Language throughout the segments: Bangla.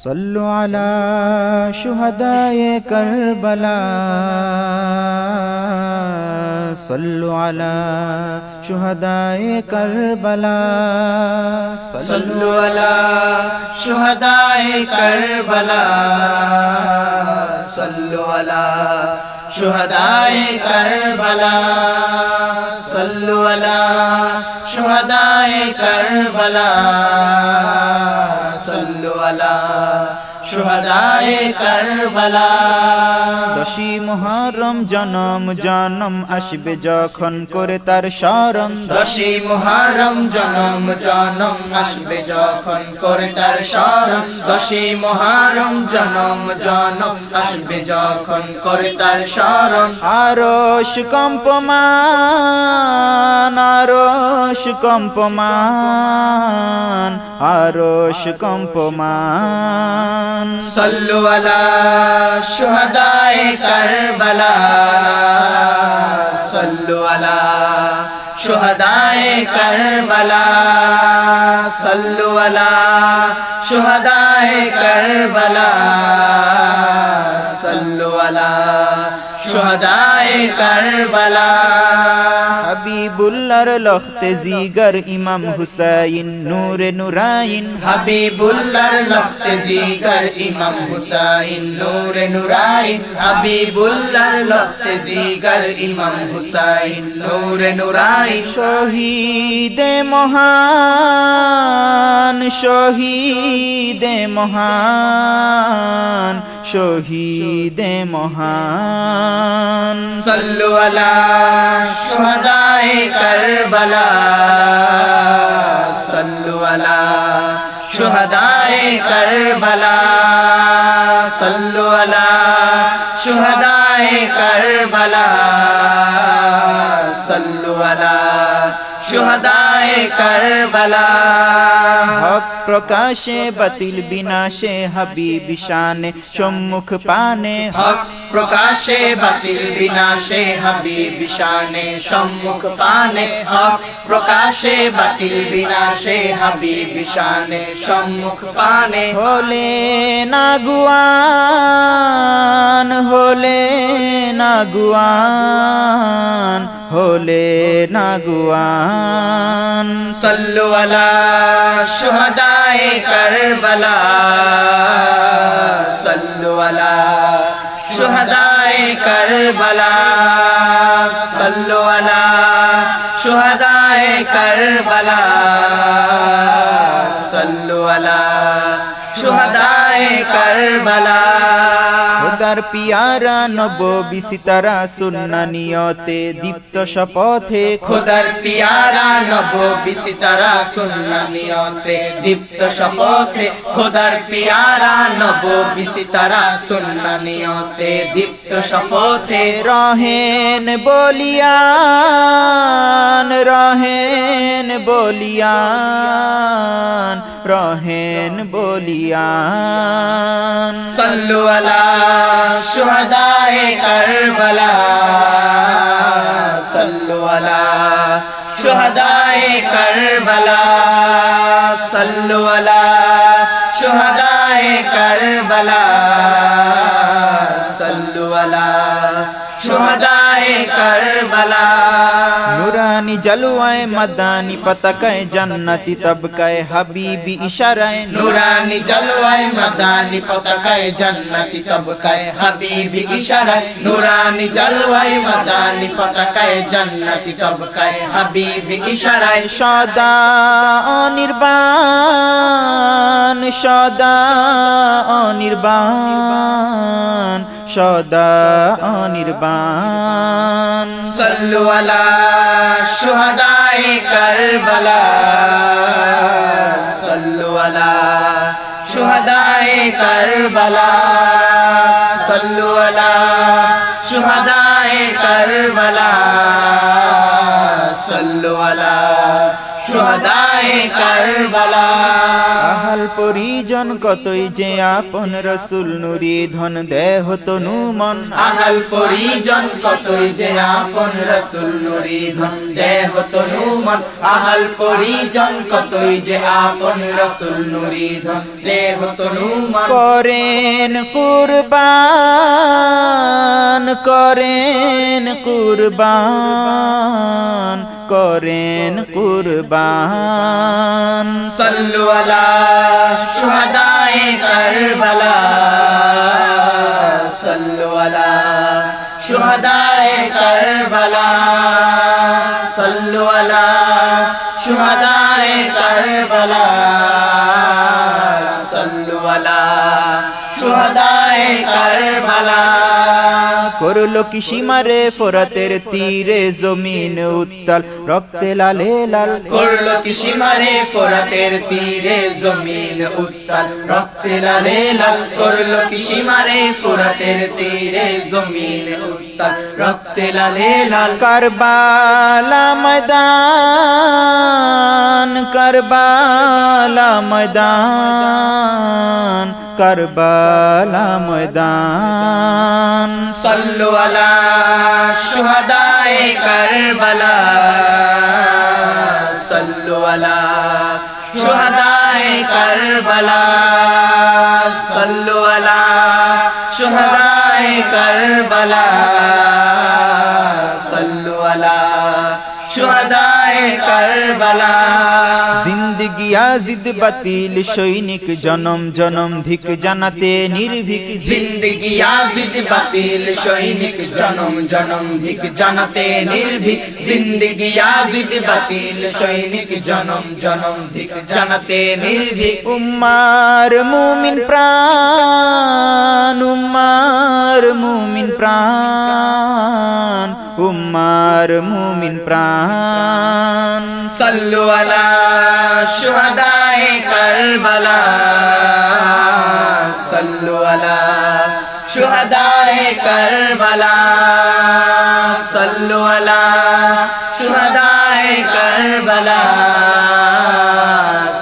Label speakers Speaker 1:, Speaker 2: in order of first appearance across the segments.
Speaker 1: सल्लु अला शुहदाए करबला सल्लु अला शुहदाए करबला
Speaker 2: सल्लु अला शुहदाए करबला सल्लु अला शुहदाए करबला सल्लु अला शुहदाए करबला सल्लु अला शुहदाए करबला।
Speaker 1: दशी मुहर्रम जन्म जन्म आसबे যখন করে তার স্মরণ
Speaker 2: दशी मुहर्रम जन्म जन्म आसबे যখন করে তার স্মরণ दशी मुहर्रम जन्म जन्म आसबे যখন করে তার স্মরণ
Speaker 1: আরশ কম্পমান আরশ কম্পমান আরশ কম্পমান
Speaker 2: सल्लु अला शुहदाए करबला सल्लु अला शुहदाए करबला सल्लु अला शुहदाए करबला सल्लु अला शुहदाए करबला।
Speaker 1: হাবিবুল্লাহর লখতে জিগর ইমাম হুসাইন নূরে নুরাইন
Speaker 2: हबीबुल्लाह लख्ते जिगर इमाम हुसैन नूरे नुराइन हबीबुल्लाह लख्ते जिगर इमाम हुसैन नूरे नुराइन
Speaker 1: শহীদে মহান শহীদে মহান শহীদে মহান
Speaker 2: सल्लु अला शुहदाए करबला सल्लु अला शुहदाए करबला सल्लु अला शुहदाए करबला सल्लु अला शुहदाए करबला।
Speaker 1: হক প্রকাশে বাতিল বিনাশে হাবিব শানে সম্মুখ পানে
Speaker 2: हक प्रकाशे बातिल विनाशे हबीब शाने सम्मुख पाने हक प्रकाशे बातिल विनाशे हबीब शाने सम्मुख पाने
Speaker 1: হলে না গুয়ান হলে না গুয়ান হলে না গুয়ান
Speaker 2: सल्लु अला शुहदाए करबला सल्लु अला शुहदाए करबला सल्लु अला शुहदाए करबला सल्लु अला शुहदाए करबला।
Speaker 1: খোদার পিয়ারা নবী সিতারা সুন্নাহ নিয়তে দীপ্ত শপথে
Speaker 2: खुदर प्यारा नबी सितारा सुन्ना नियते दीप्त शपथे खुदर प्यारा नबी सितारा सुन्ना नियते दीप्त शपथे
Speaker 1: রহেন বলিয়ান রহেন বলিয়ান রহেন বলিয়ান
Speaker 2: सल्लु अला शुहदाए करबला सल्लु अला शुहदाए करबला सल्लु अला शुहदाए करबला सल्लु अला शुहदाए करबला।
Speaker 1: নুরানি জলওয়ায় মাদানি পতাকায় জান্নাতি তবকায় হাবিবি ইশারায়
Speaker 2: नूरानी जलवाए मदानी पताकाए जन्नती तबकाए हबीबी इशाराए नूरानी जलवाए मदानी पताकाए जन्नती तबकाए हबीबी इशाराए
Speaker 1: সদা অনির্বাণ সদা অনির্বাণ সদা অনির্বাণ
Speaker 2: सल्लु अला शुहदाए करबला सल्लु अला शुहदाए करबला सल्लु अला शुहदाए करबला सल्लु अला शुहदाए कर কারবালা
Speaker 1: আহাল পরিজন কতই যে আপন রসুল নুরি ধন দেহ তনু মন
Speaker 2: আহাল পরিজন কতই যে আপন রসুল নুরি ধন দেহ তনু মন আহাল পরিজন কতই যে আপন রসুল নুরি ধন দেহ তনু মন
Speaker 1: করেন কুরবান করেন কুরবান করেন কুরবান
Speaker 2: সাল্লু আলা শুহাদায়ে কারবালা সাল্লু আলা শুহাদায়ে কারবালা সাল্লু আলা শুহাদায়ে কারবালা সাল্লু আলা শুহাদায়ে কারবালা
Speaker 1: করলো কি সীমারে ফোরাতের তীরে জমিন উত্তাল রক্তে লালে লাল
Speaker 2: করলো কি সীমারে ফোরাতের তীরে জমিন উত্তাল রক্তে লালে লাল করলো কি সীমারে ফোরাতের তীরে জমিন উত্তাল রক্তে লালে লাল
Speaker 1: কারবালা ময়দান কারবালা ময়দান কারবালা ময়দান
Speaker 2: সাল্লু আলা শুহাদায়ে কারবালা সাল্লু আলা শুহাদায়ে কারবালা সাল্লু আলা শুহাদায়ে কারবালা সাল্লু আলা শুহাদায়ে কারবালা
Speaker 1: জিন্দগি আজিদ বাতিল সৈনিক জনম জনম ধিক জানাতে নির্ভীক
Speaker 2: জিন্দগি আজিদ বাতিল সৈনিক জনম জনম ধিক জানাতে নির্ভীক জিন্দগি আজিদ বাতিল সৈনিক জনম জনম ধিক জানাতে নির্ভীক
Speaker 1: উম্মার মুমিন প্রাণ উম্মার মুমিন প্রাণ উম্মার মুমিন প্রাণ
Speaker 2: সাল্লু আলা শুহাদায়ে কারবালা সাল্লু আলা শুহাদায়ে কারবালা সাল্লু আলা শুহাদায়ে কারবালা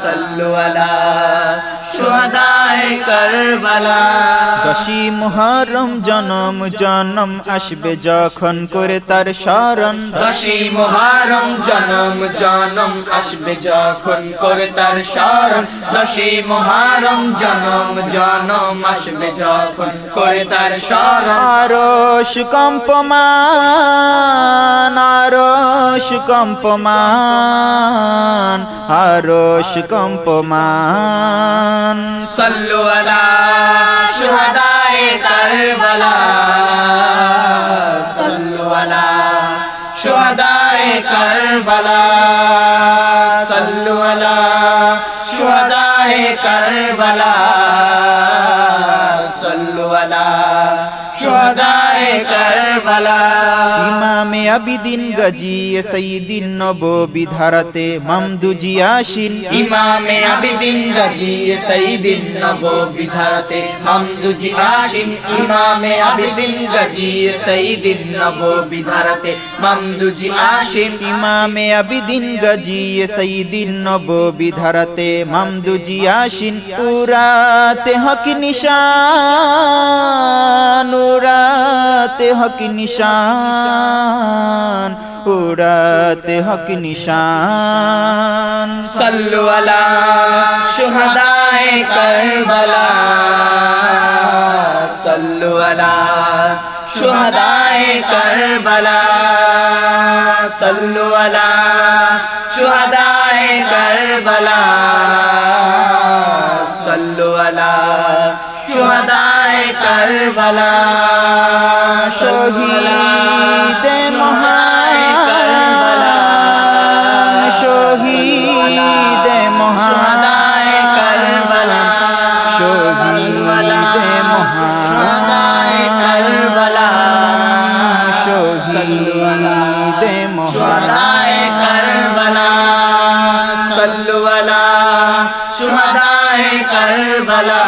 Speaker 2: সাল্লু আলা শুহাদায়ে কারবালা
Speaker 1: দশই মুহররম জনম জনম আসবে যখন করে তার শরণ
Speaker 2: দশই মুহররম জনম জনম আসবে যখন করে তার শরণ দশই মুহররম জনম জনম আসবে যখন করে তার শরণ
Speaker 1: আরশ কম্পমান আরশ কম্পমান আরশ কম্পমান
Speaker 2: সাল্লু আলা শুহাদায়ে কারবালা সাল্লু আলা শুহাদায়ে কারবালা সাল্লু আলা শুহাদায়ে কারবালা সাল্লু আলা শুহাদায়ে কারবালা
Speaker 1: ইমামে আবিদিন গাজী সাইয়্যিদিন নববী ধারাতে মামদুজি আসিন
Speaker 2: ইমামে আবিদিন গাজী সাইয়্যিদিন নববী ধারাতে মামদুজি আসিন ইমামে আবিদিন গাজী সাইয়্যিদিন নববী ধারাতে মামদুজি আসিন
Speaker 1: ইমামে আবিদিন গাজী সাইয়্যিদিন নববী ধারাতে মামদুজি আসিন উরাতে হক নিশান উড়াতে হক নিশান উড়াতে হক নিশান
Speaker 2: সাল্লু আলা শুহাদায়ে কারবালা সাল্লু আলা শুহাদায়ে কারবালা সাল্লু আলা শুহাদায়ে কারবালা সাল্লু আলা শুহাদায়ে কারবালা
Speaker 1: শহীদ মহান শহীদ মহান
Speaker 2: কারবালা
Speaker 1: শহীদ মহান
Speaker 2: কারবালা
Speaker 1: শহীদ মহান
Speaker 2: কারবালা সাল্লু আলা শুহাদায়ে কারবালা